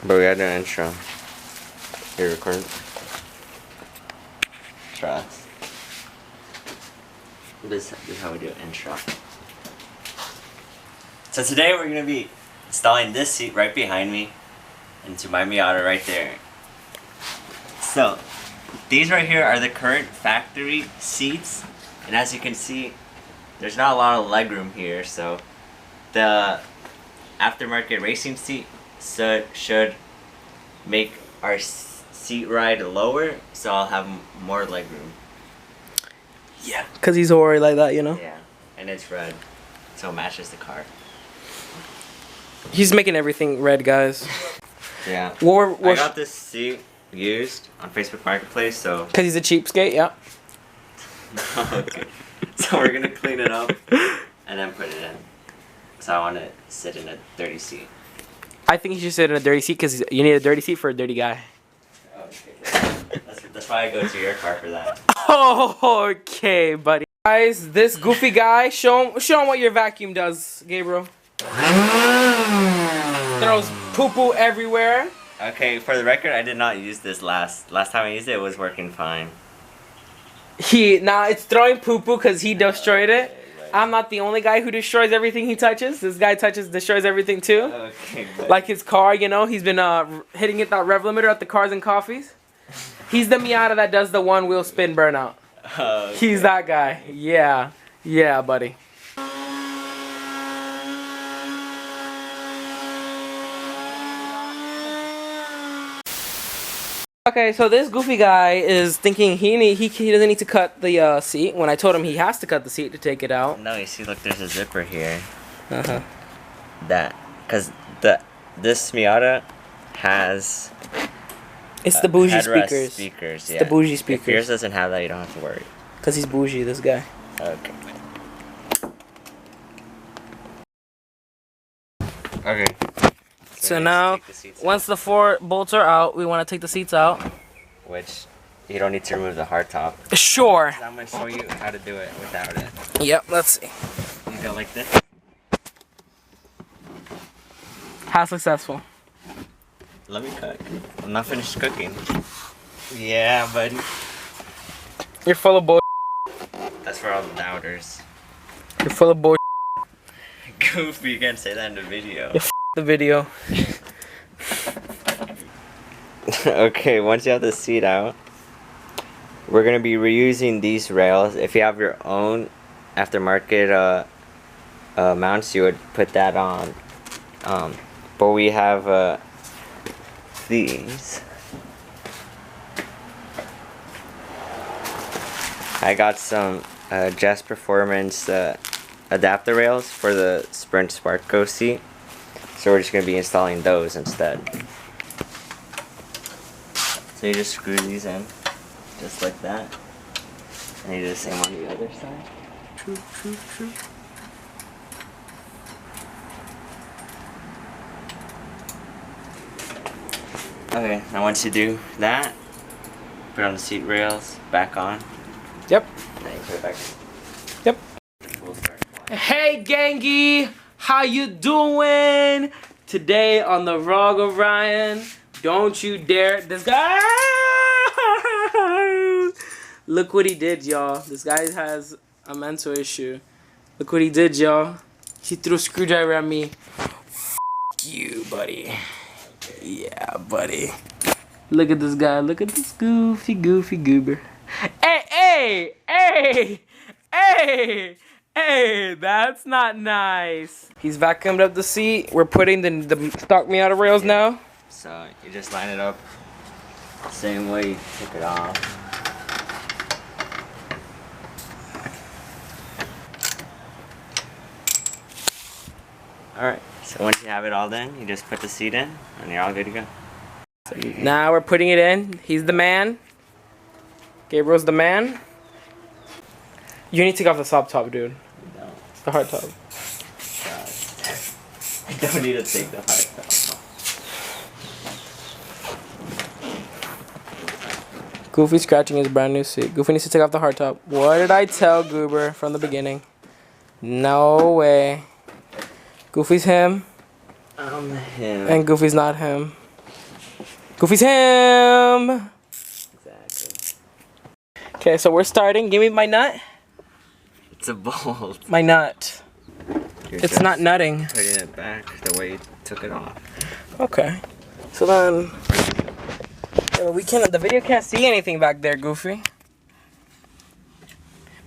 But we had an intro. Here, record. Trust. This is how we do an intro. So today we're going to be installing this seat right behind me into my Miata right there. So these right here are the current factory seats, and as you can see, there's not a lot of legroom here, so the aftermarket racing seat should make our seat ride lower, so I'll have more legroom. Yeah, because he's already like that, you know? Yeah, and it's red, so it matches the car. He's making everything red, guys. Yeah. I got this seat used on Facebook Marketplace, so... Because he's a cheapskate, yeah. Okay. So we're going to clean it up and then put it in. So I want to sit in a dirty seat. I think you should sit in a dirty seat because you need a dirty seat for a dirty guy. Okay. That's why I go to your car for that. Oh, okay, buddy. Guys, this goofy guy, show him what your vacuum does, Gabriel. Throws poo-poo everywhere. Okay, for the record, I did not use this last time I used it. It was working fine. It's throwing poo-poo because he destroyed it. I'm not the only guy who destroys everything he touches. This guy destroys everything too. Okay. Like his car, you know, he's been hitting it that rev limiter at the Cars and Coffees. He's the Miata that does the one-wheel spin burnout. Okay. He's that guy. Yeah. Yeah, buddy. Okay, so this goofy guy is thinking he doesn't need to cut the seat, when I told him he has to cut the seat to take it out. No, you see, look, there's a zipper here. Uh-huh. Because this Miata has... It's the bougie headrest speakers. Yeah. It's the bougie speakers. If yours doesn't have that, you don't have to worry. Because he's bougie, this guy. Okay. Okay. So now, once the 4 bolts are out, we want to take the seats out. Which, you don't need to remove the hardtop. Sure. I'm going to show you how to do it without it. Yep, let's see. You go like this. How successful? Let me cook. I'm not finished cooking. Yeah, buddy. You're full of bull. That's for all the doubters. You're full of bull. Goofy, you can't say that in the video. You're the video. Okay, once you have the seat out, we're going to be reusing these rails. If you have your own aftermarket mounts, you would put that on. But we have these. I got some jass performance adapter rails for the Sprint Sparco seat. So we're just going to be installing those instead. So you just screw these in, just like that. And you do the same on the other side. True. Okay, now once you do that, put on the seat rails, back on. Yep. Then you put it back. Yep. We'll start. Hey, gangy. How you doing? Today on the vlog of Ryan, don't you dare. This guy. Look what he did, y'all. This guy has a mental issue. Look what he did, y'all. He threw a screwdriver at me. F you, buddy. Yeah, buddy. Look at this guy. Look at this goofy goober. Hey, that's not nice. He's vacuumed up the seat. We're putting the stock Miata rails now. So you just line it up same way you took it off. Alright, so once you have it all done, you just put the seat in and you're all good to go. So now we're putting it in. He's the man. Gabriel's the man. You need to take off the soft top, dude. No. The hard top. I don't need to take the hard top. Goofy scratching his brand new seat. Goofy needs to take off the hard top. What did I tell Goober from the beginning? No way. Goofy's him. I'm him. And Goofy's not him. Goofy's him. Exactly. Okay, so we're starting. Give me my nut. It's a bolt. My nut. You're It's not nutting. putting it back the way you took it off. Okay. So then, we can't. The video can't see anything back there, Goofy.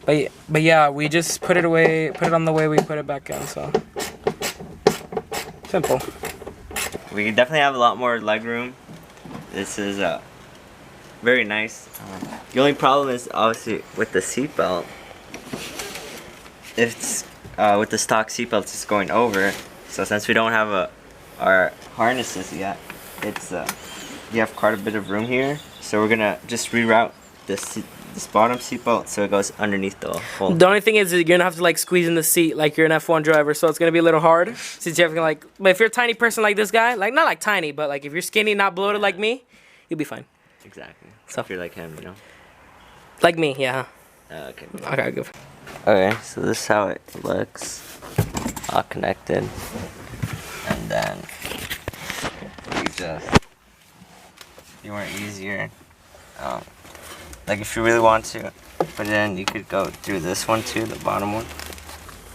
But yeah, we just put it away. Put it on the way we put it back in. So simple. We definitely have a lot more leg room. This is very nice. The only problem is obviously with the seatbelt. It's with the stock seatbelt it's going over. So since we don't have our harnesses yet, it's you have quite a bit of room here. So we're gonna just reroute this bottom seatbelt so it goes underneath the hole. The only thing is you're gonna have to like squeeze in the seat like you're an F1 driver, so it's gonna be a little hard since you have to like. But if you're a tiny person like this guy, like not like tiny, but like if you're skinny, not bloated like me, you'll be fine. Exactly. So if you're like him, you know. Like me, yeah. Okay. Okay, good. Okay, so this is how it looks, all connected, and then you want it easier. Like if you really want to put it in, you could go through this one too, the bottom one.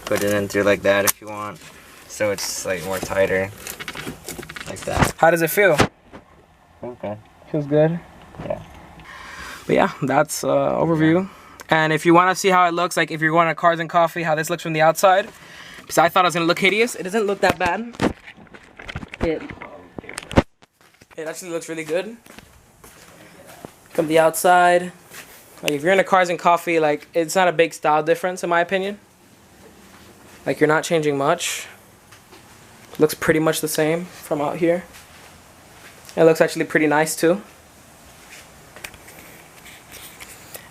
Put it in through like that if you want, so it's like more tighter, like that. How does it feel? Okay. Feels good. Yeah. But yeah, that's overview. And if you want to see how it looks, like if you're going to Cars and Coffee, how this looks from the outside, because I thought it was gonna look hideous. It doesn't look that bad. It actually looks really good from the outside. Like if you're into Cars and Coffee, like it's not a big style difference in my opinion. Like you're not changing much. It looks pretty much the same from out here. It looks actually pretty nice too.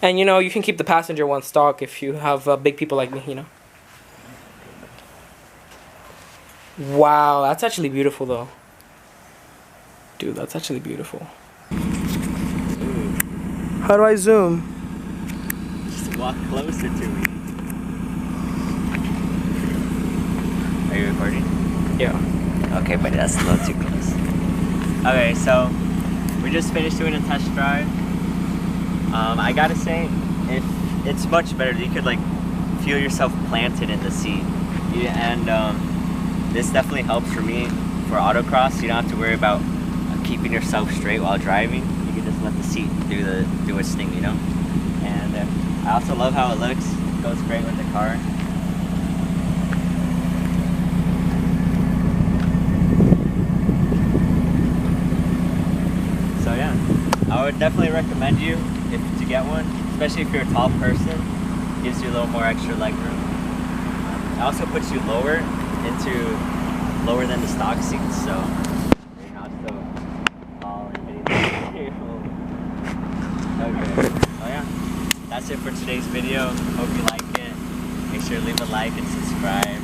And you know, you can keep the passenger one stock if you have big people like me, you know. Wow, that's actually beautiful though. Dude, that's actually beautiful. How do I zoom? Just walk closer to me. Are you recording? Yeah. Okay, but that's a little too close. Okay, so we just finished doing a test drive. I gotta say, it's much better. You could like feel yourself planted in the seat, and this definitely helps for me for autocross. You don't have to worry about keeping yourself straight while driving. You can just let the seat do its thing, you know. And I also love how it looks. It goes great with the car. So yeah, I would definitely recommend you to get one, especially if you're a tall person. Gives you a little more extra leg room. It also puts you lower than the stock seats, so you're not so tall and bitty. Okay. Oh yeah, that's it for today's video. Hope you like it. Make sure to leave a like and subscribe.